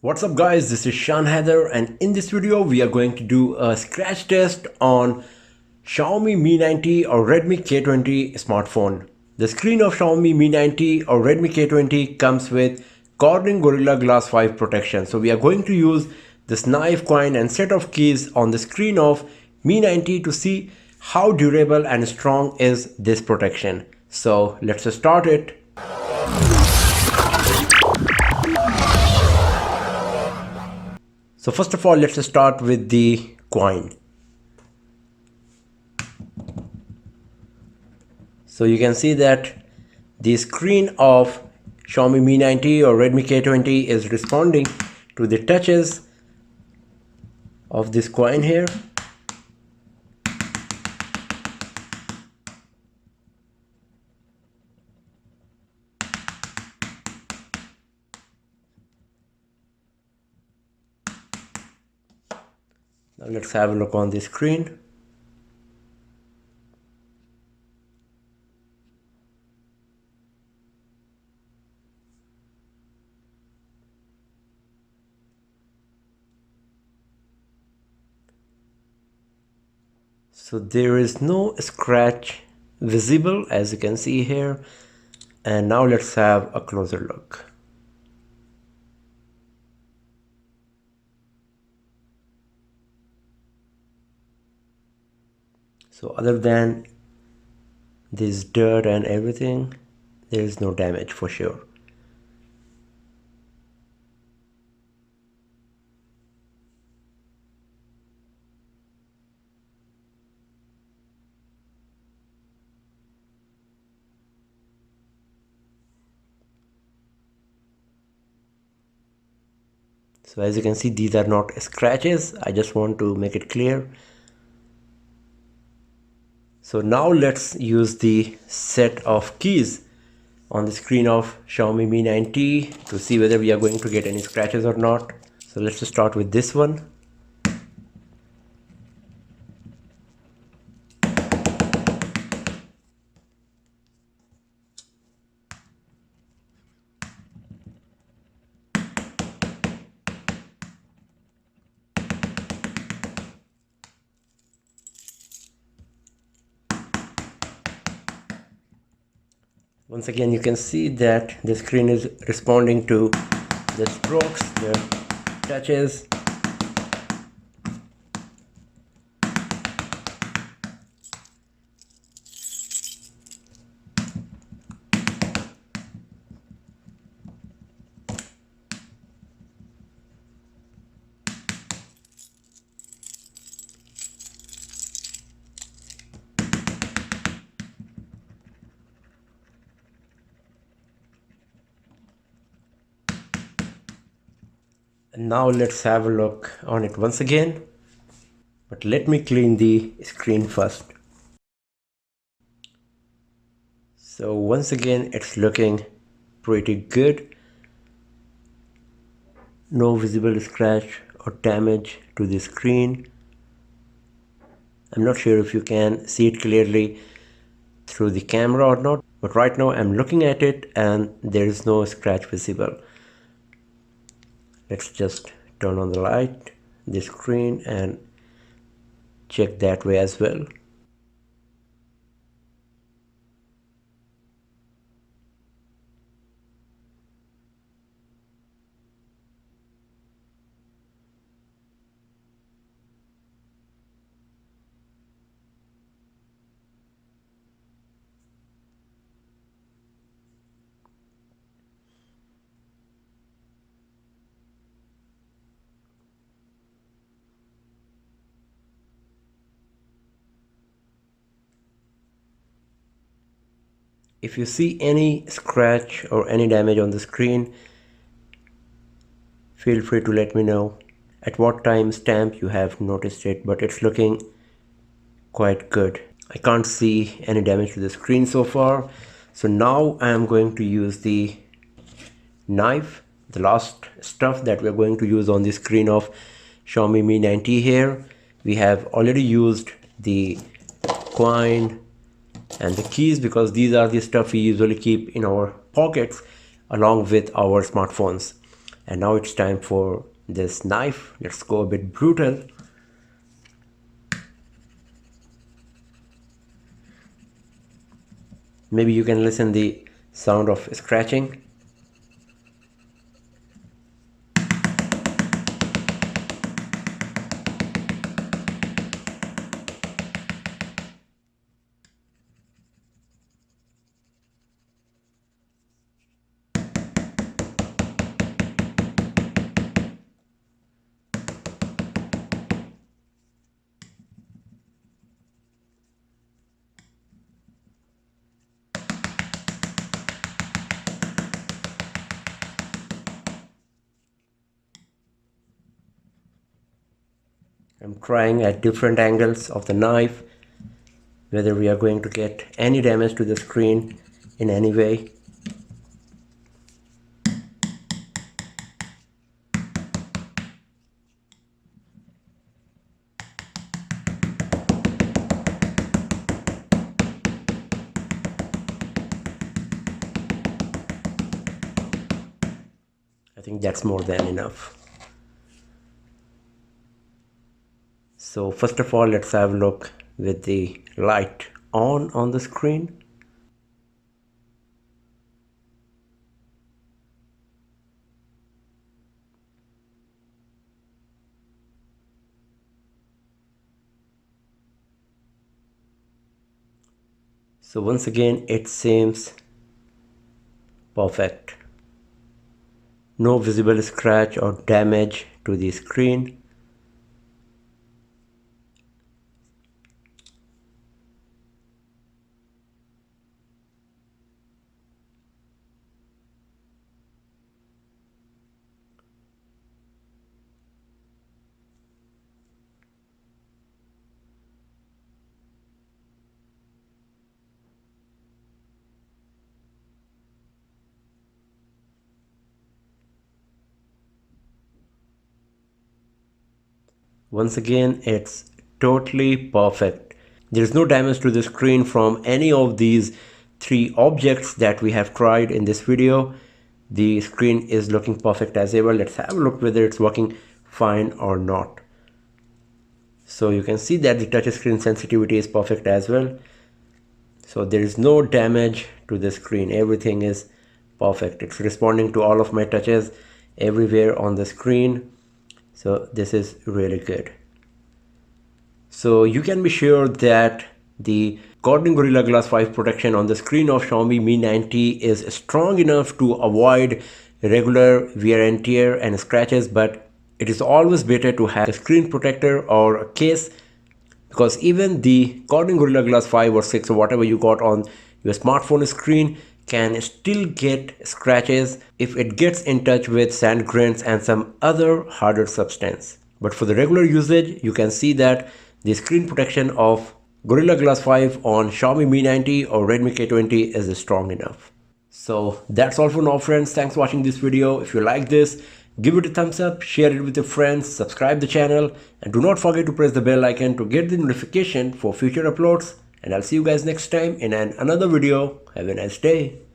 What's up guys, this is Shan Heather, and in this video we are going to do a scratch test on Xiaomi Mi 90 or Redmi K20 smartphone. The screen of Xiaomi Mi 90 or Redmi K20 comes with Corning Gorilla Glass 5 protection. So we are going to use this knife, coin and set of keys on the screen of Mi 90 to see how durable and strong is this protection. So let's start it. So first of all, let's start with the coin. So you can see that the screen of Xiaomi Mi 90 or Redmi K20 is responding to the touches of this coin here. Now let's have a look on the screen. So there is no scratch visible, as you can see here. And now let's have a closer look. So other than this dirt and everything, there is no damage for sure. So as you can see, these are not scratches. I just want to make it clear. So now let's use the set of keys on the screen of Xiaomi Mi 90 to see whether we are going to get any scratches or not. So let's start with this one. Once again, you can see that the screen is responding to the strokes, the touches. Now let's have a look on it once again, but let me clean the screen first. So once again, it's looking pretty good. No visible scratch or damage to the screen. I'm not sure if you can see it clearly through the camera or not, but right now I'm looking at it and there is no scratch visible. Let's just turn on the light, the screen, and check that way as well. If you see any scratch or any damage on the screen, feel free to let me know at what time stamp you have noticed it, but it's looking quite good. I can't see any damage to the screen so far. So now I am going to use the knife, the last stuff that we're going to use on the screen of Xiaomi Mi 90 here. We have already used the coin and the keys because these are the stuff we usually keep in our pockets along with our smartphones. And now it's time for this knife. Let's go a bit brutal. Maybe you can listen the sound of scratching. I'm trying at different angles of the knife whether we are going to get any damage to the screen in any way. I think that's more than enough. So first of all, let's have a look with the light on the screen. So once again, it seems perfect. No visible scratch or damage to the screen. Once again, it's totally perfect. There is no damage to the screen from any of these three objects that we have tried in this video. The screen is looking perfect as ever. Let's have a look whether it's working fine or not. So you can see that the touch screen sensitivity is perfect as well. So there is no damage to the screen. Everything is perfect. It's responding to all of my touches everywhere on the screen. So this is really good. So you can be sure that the Corning Gorilla Glass 5 protection on the screen of Xiaomi Mi 90 is strong enough to avoid regular wear and tear and scratches, but it is always better to have a screen protector or a case, because even the Corning Gorilla Glass 5 or 6 or whatever you got on your smartphone screen can still get scratches if it gets in touch with sand grains and some other harder substance. But for the regular usage, you can see that the screen protection of Gorilla Glass 5 on Xiaomi Mi 90 or Redmi K20 is strong enough. So that's all for now, friends. Thanks for watching this video. If you like this, give it a thumbs up, share it with your friends, subscribe the channel, and do not forget to press the bell icon to get the notification for future uploads. And I'll see you guys next time in another video. Have a nice day.